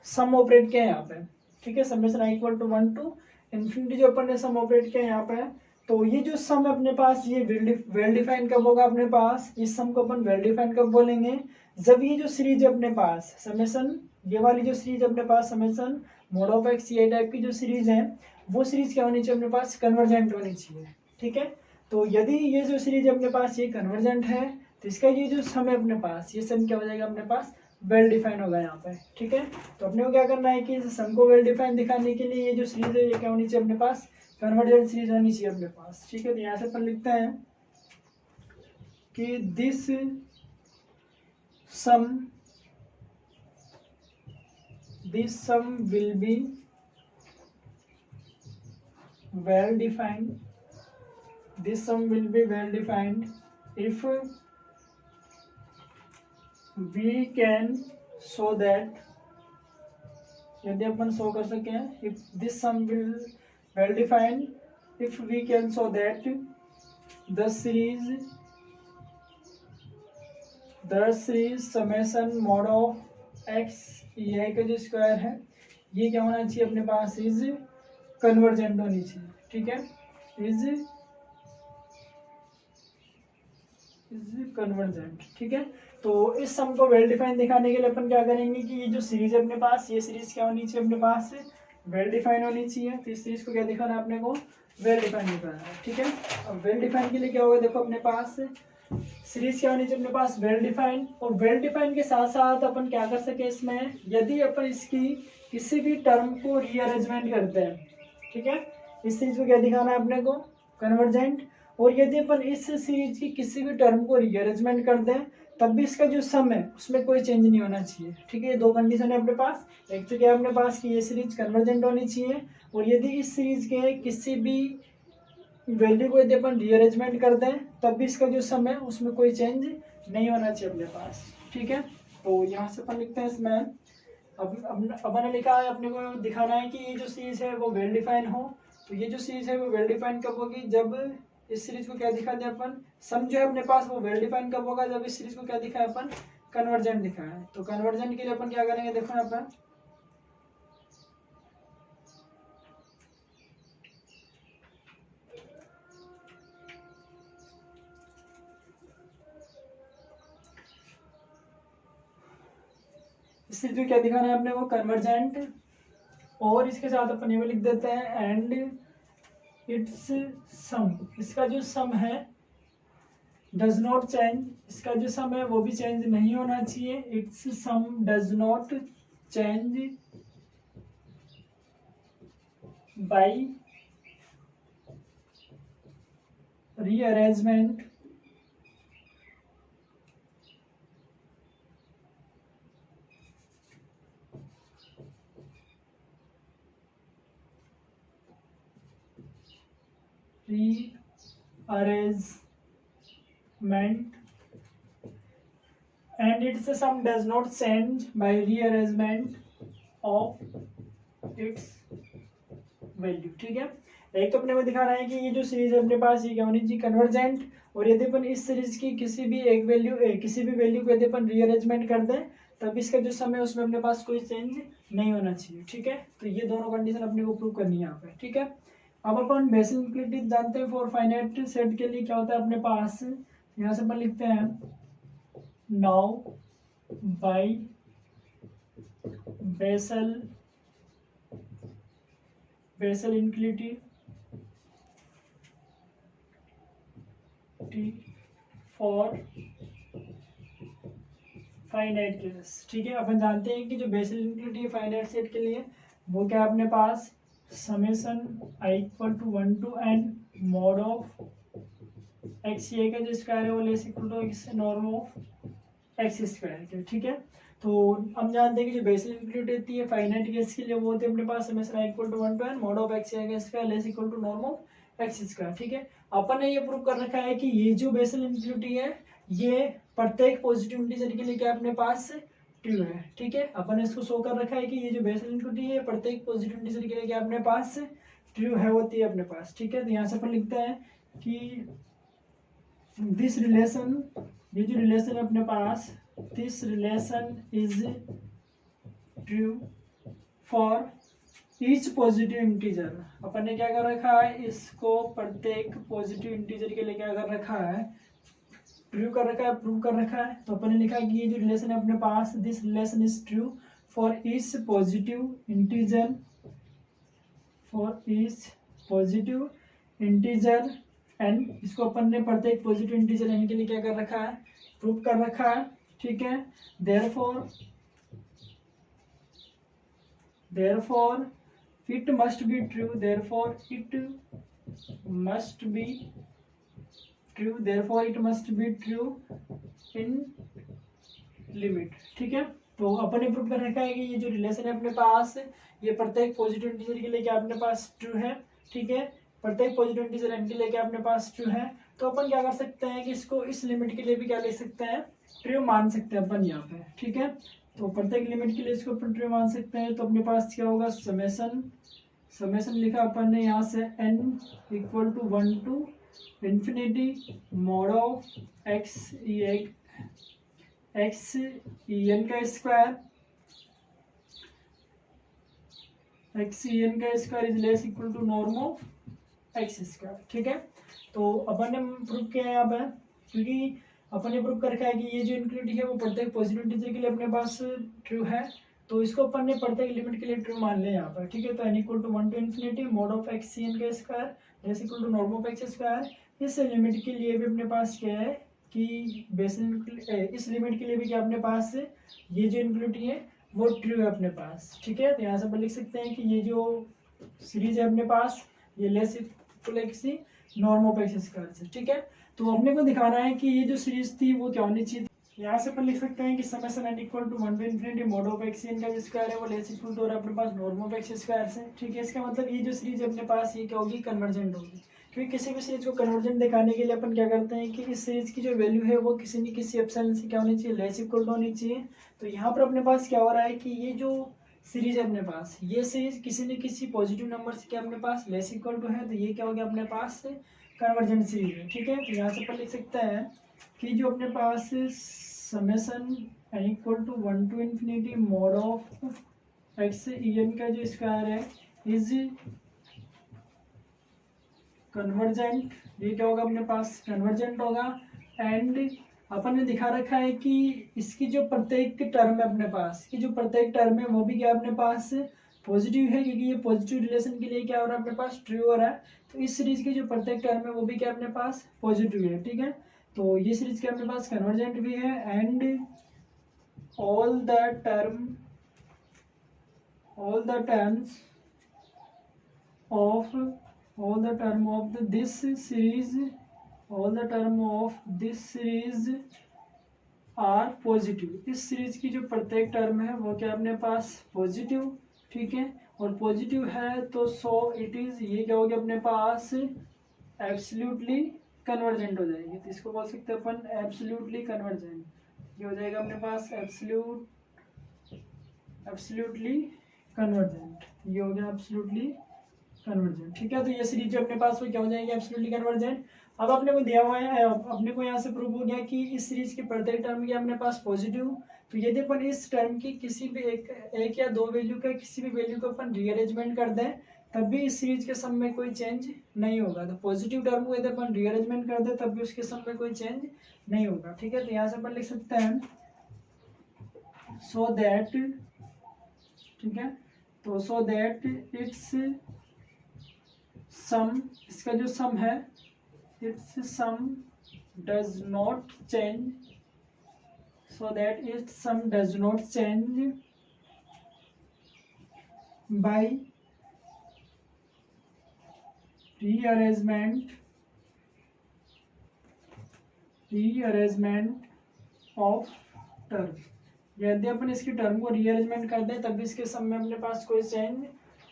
सम ऑपरेट किया है यहाँ पे, ठीक है, summation i equal to 1 to infinity जो अपन ने सम ऑपरेट किया है यहाँ पे, तो ये जो सम अपने पास ये वेल डिफाइन कब होगा अपने पास, इस सम को अपन वेल डिफाइन कब बोलेंगे, जब ये जो सीरीज अपने पास समेशन, ये वाली जो सीरीज अपने पास समेशन मॉड ऑफ एक्स ये टाइप की जो सीरीज है, वो सीरीज क्या होनी चाहिए अपने पास, कन्वर्जेंट होनी चाहिए। ठीक है, तो यदि ये जो सीरीज अपने पास ये कन्वर्जेंट है तो इसका ये जो सम है अपने पास, ये सम क्या हो जाएगा अपने पास, वेल डिफाइन होगा यहाँ पे। ठीक है, तो अपने को क्या करना है कि इस सम को वेल डिफाइन दिखाने के लिए ये जो सीरीज है ये क्या होनी चाहिए अपने पास, कन्वर्जेंट सीरीज होनी चाहिए अपने पास। ठीक है, तो यहाँ से अपन लिखते हैं कि this sum will be well defined, this sum will be well defined if we can show that, यदि अपन शो कर सकें, if this sum will well defined if we can show that the series summation mod of x ये का जो square है ये क्या होना चाहिए अपने पास, इज कन्वर्जेंट होनी चाहिए। ठीक है, इज कन्वर्जेंट। ठीक है, तो इस सम को वेल डिफाइन दिखाने के लिए अपन क्या करेंगे कि ये जो सीरीज है अपने पास, ये सीरीज क्या होनी चाहिए अपने पास, वेल डिफाइन होनी चाहिए। तो इस सीरीज को क्या दिखाना है अपने को, वेल डिफाइन दिखाना है। ठीक है, अब वेल डिफाइन के लिए क्या होगा, देखो अपने पास सीरीज क्या होनी चाहिए अपने पास, वेल डिफाइन। और वेल डिफाइन के साथ साथ अपन क्या कर सके इसमें, यदि अपन इसकी किसी भी टर्म को रीअरेंजमेंट करते हैं, ठीक है, इस सीरीज को क्या दिखाना है अपने को, कन्वर्जेंट। और यदि अपन इस सीरीज की किसी भी टर्म को रीअरेंजमेंट कर दें तब भी इसका जो सम है उसमें कोई चेंज नहीं होना चाहिए। ठीक है, ये दो कंडीशन है अपने पास, एक तो क्या है अपने पास कि ये सीरीज कन्वर्जेंट होनी चाहिए, और यदि इस सीरीज के किसी भी वैल्यू को यदि अपन रीअरेंजमेंट कर दें तब भी इसका जो सम है उसमें कोई चेंज नहीं होना चाहिए अपने पास। ठीक है, तो यहाँ से अपन लिखते हैं इसमें, अब अपन ने लिखा है अपने को दिखाना है कि ये जो सीरीज है वो वेल डिफाइन हो। तो ये जो सीरीज है वो वेल डिफाइन कब होगी, जब इस सीरीज को क्या दिखा दे अपन, सम जो है अपने पास वो वेल डिफाइन कब होगा, जब इस सीरीज को क्या दिखा है अपन, कन्वर्जेंट दिखा है। तो कन्वर्जेंट के लिए अपन क्या करेंगे, देखो यहाँ पर इस सीरीज को क्या दिखाना है अपने को, कन्वर्जेंट। और इसके साथ अपन ये भी लिख देते हैं एंड इट्स सम, इसका जो सम है डज नॉट चेंज, इसका जो सम है वो भी चेंज नहीं होना चाहिए। Its sum does not change by rearrangement and its sum does not change by rearrangement of its value, ठीक है। एक तो अपने को दिखा रहा है कि ये जो सीरीज है अपने पास ये क्या होनी चाहिए, कन्वर्जेंट, और यदि अपन इस सीरीज की किसी भी एक वैल्यू किसी भी वैल्यू को यदि अपन रीअरेंजमेंट कर दें तब इसका जो सम है उसमें अपने पास कोई चेंज नहीं होना चाहिए, ठीक है। तो ये दोनों कंडीशन अपने को प्रूव करनी है यहाँ पे, ठीक है। अब अपन बेसिक यूटिलिटी जानते हैं फॉर फाइनाइट सेट के लिए क्या होता है अपने पास, यहाँ से अपन लिखते हैं now by Bessel utility for finite case, ठीक है। अपन जानते हैं कि जो बेसल यूटिलिटी है फाइनाइट सेट के लिए वो क्या है अपने पास, summation i equal to 1 to n mod of x, ये का जो स्क्वायर है वो less equal to norm of x square के, ठीक है। तो हम जानते हैं कि जो बेसल यूटिलिटी होती है फाइनाइट केस के लिए वो होती है अपने पास summation i equal to 1 to n mod of x का square less equal to norm of x square, ठीक है। अपन ने ये प्रूव कर रखा है कि ये जो बेसल यूटिलिटी है ये प्रत्येक पॉजिटिव इंटीजर के लिए क्या अपने पास ट्रू है, ठीक है। अपन ने इसको शो कर रखा है कि ये जो बेसल यूटिलिटी है प्रत्येक पॉजिटिव इंटीजर के लिए क्या अपने पास ट्रू है होती है अपने पास, ठीक है। तो यहाँ से अपन लिखते हैं कि दिस रिलेशन, ये जो रिलेशन है अपने पास, this relation is true for each positive integer. अपन ने क्या कर रखा है, इसको प्रत्येक पॉजिटिव इंटीजर के लिए क्या कर रखा है, ट्रू कर रखा है, प्रूव कर रखा है। तो अपन ने लिखा कि ये जो रिलेशन है अपने पास, this relation is true for each positive integer, for each positive integer n, इसको अपन ने प्रत्येक पॉजिटिव इंटीजर एन के लिए क्या कर रखा है, प्रूव कर रखा है, ठीक है। Therefore it must be true, therefore it must be true, therefore it must be true in limit, ठीक है। तो अपन ने प्रूव कर रखा है कि ये जो रिलेशन है अपने पास ये प्रत्येक पॉजिटिव इंटीजर के लिए क्या अपने पास ट्रू है, ठीक है। प्रत्येक पॉजिटिव इंटीजर एन के लिए क्या अपने पास ट्रू है। तो अपन क्या कर सकते हैं कि इसको इस लिमिट के लिए भी क्या ले सकते हैं, ट्रू मान सकते हैं अपन यहाँ पे, ठीक है। तो प्रत्येक लिमिट के लिए इसको अपन ट्रू मान सकते हैं। तो अपने पास क्या होगा, समेशन लिखा अपन ने यहाँ से n equal to 1 to infinity mod of x n का स्क्वायर, एक्स एन का square is less equal to norm of x square, ठीक है। तो अपन ने प्रूव किया है यहाँ पे, क्योंकि अपन ने प्रूव कर रखा है कि ये जो इनक्लूडिटी है वो प्रत्येक पॉजिटिव इंटीजर के लिए अपने पास ट्रू है। तो इसको अपन ने प्रत्येक लिमिट के लिए ट्रू मान लिया यहाँ पर, ठीक है। तो n equal to 1 to infinity mod of x c n का square less equal to norm of x square. इस लिमिट के लिए भी अपने पास क्या है कि बेसल, इस लिमिट के लिए भी क्या अपने पास ये जो इनक्लूडिटी है वो ट्रू है अपने पास, ठीक है। तो यहाँ से अपन लिख सकते हैं कि ये जो सीरीज है अपने पास ये less equal x norm of x square से, ठीक है। तो अपने को दिखाना है कि ये जो सीरीज थी वो क्या होनी चाहिए। यहाँ से अपन लिख सकते हैं कि summation n equal to 1 to infinity mod of x n का जो स्क्वायर है वो लेस इक्वल टू और अपने पास नॉर्म ऑफ एक्स स्क्वायर से, ठीक है। इसका मतलब ये जो सीरीज अपने पास ये क्या होगी, कन्वर्जेंट होगी। क्योंकि किसी भी सीरीज को कन्वर्जेंट दिखाने के लिए अपन क्या करते हैं कि इस सीरीज की जो वैल्यू है वो किसी न किसी एप्सिलॉन से क्या होनी चाहिए, लेस इक्वल टू होनी चाहिए। तो यहाँ पर अपने पास क्या हो रहा है कि ये जो सीरीज है अपने पास, ये सीरीज किसी न किसी पॉजिटिव नंबर से क्या अपने पास लेस इक्वल टू है, तो ये क्या हो गया अपने पास कन्वर्जेंट सीरीज है, ठीक है। तो यहाँ से अपन लिख सकते हैं कि जो अपने पास summation n equal to 1 to infinity mod of x n का जो स्क्वायर है इज कन्वर्जेंट, ये क्या होगा अपने पास कन्वर्जेंट होगा। एंड अपन ने दिखा रखा है कि इसकी जो प्रत्येक टर्म है अपने पास, की जो प्रत्येक टर्म है वो भी क्या अपने पास पॉजिटिव है, क्योंकि ये पॉजिटिव रिलेशन के लिए क्या हो रहा है अपने पास ट्रू हो रहा है। तो इस सीरीज की जो प्रत्येक टर्म है वो भी क्या अपने पास पॉजिटिव है, ठीक है। तो ये सीरीज क्या अपने पास कन्वर्जेंट भी है। And all the terms of this series are positive. इस सीरीज की जो प्रत्येक टर्म है वो क्या अपने पास पॉजिटिव, ठीक है। और पॉजिटिव है तो सो इट इज, ये क्या हो गया अपने पास एब्सोल्युटली कन्वर्जेंट हो जाएगी। तो इसको बोल सकते हैं अपन एब्सोल्युटली कन्वर्जेंट, ये हो जाएगा अपने पास एब्सोल्युटली कन्वर्जेंट, ये हो गया एब्सोल्युटली कन्वर्जेंट। ठीक है, तो ये सीरीज जो अपने पास वो क्या हो जाएगी, एब्सोल्युटली कन्वर्जेंट। अब अपने को दिया हुआ है, अपने को यहाँ से प्रूव हो गया कि इस सीरीज की प्रत्येक टर्म की अपने पास पॉजिटिव, तो यदि अपन इस टर्म की किसी भी एक या दो वैल्यू का किसी भी वैल्यू को अपन रीअरेंजमेंट कर दें तब भी इस सीरीज के सम में कोई चेंज नहीं होगा। तो पॉजिटिव टर्म को यदि अपन रीअरेंजमेंट कर दें तब भी उसके सम में कोई चेंज नहीं होगा। ठीक है, तो यहाँ से अपन लिख सकते हैं सो दैट, ठीक है, तो सो दैट इट्स सम, इसका जो सम है its sum does not change, so that its sum does not change by rearrangement of term। यदि अपन इसकी टर्म को रीअरेंजमेंट कर दें तब भी इसके सम में अपने पास कोई चेंज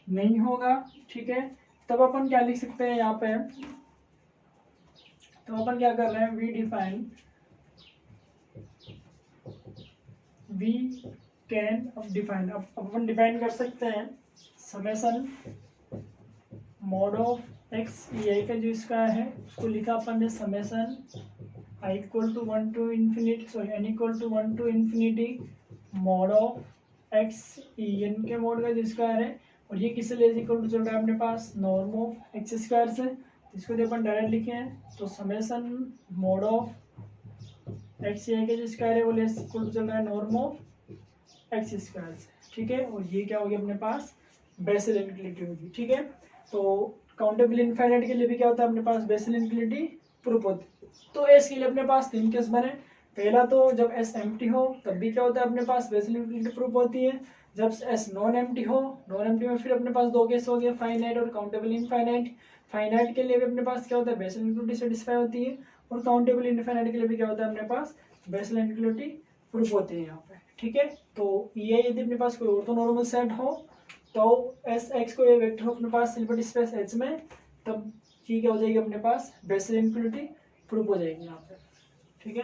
नहीं होगा। ठीक है, तब अपन क्या लिख सकते हैं यहाँ पे, तो अपन क्या कर रहे हैं, वी कैन अब डिफाइन, अब अपन डिफाइन कर सकते हैं summation mod of x a का जो इसका है उसको लिखा अपन ने summation i equal to 1 to infinity, sorry n equal to 1 to infinity mod of x e n के मॉड का जो स्क्वायर है, और ये किससे लेस इक्वल टू चल रहा है अपने पास नॉर्म ऑफ एक्स स्क्वायर से, इसको जो अपन डायरेक्ट लिखे हैं तो summation mod of x a का जो स्क्वायर है वो लेस इक्वल टू चल रहा है नॉर्म ऑफ एक्स स्क्वायर से। ठीक है, और ये क्या होगी अपने पास बेसल इनक्लिटी होगी। ठीक है, तो काउंटेबल इनफाइनाइट के लिए भी क्या होता है अपने पास बेसल इनक्लिटी प्रूफ होती है। तो एस के लिए अपने पास तीन केस बने, पहला तो जब एस एम्प्टी हो तब भी क्या होता है अपने पास बेसल इनक्लिटी प्रूफ होती है, जब एस नॉन एम्प्टी हो, नॉन एम्प्टी में फिर अपने पास दो केस हो गए फाइनाइट और काउंटेबल इनफाइनाइट। फाइनाइट के लिए भी अपने पास क्या होता है बेसल इनक्लिटी सेटिस्फाई होती है, और काउंटेबल इनफाइनाइट के लिए भी क्या होता है अपने पास बेसल इनक्लिटी प्रूफ होती है यहाँ पे। ठीक है, तो ये यदि अपने पास कोई ऑर्थोनॉर्मल सेट हो तो एस एक्स को ये वेक्टर अपने पास सिल्बर्ट स्पेस एच में, तब ये क्या हो जाएगी अपने पास बेसल इनक्लिटी प्रूफ हो जाएगी यहाँ पे। ठीक है।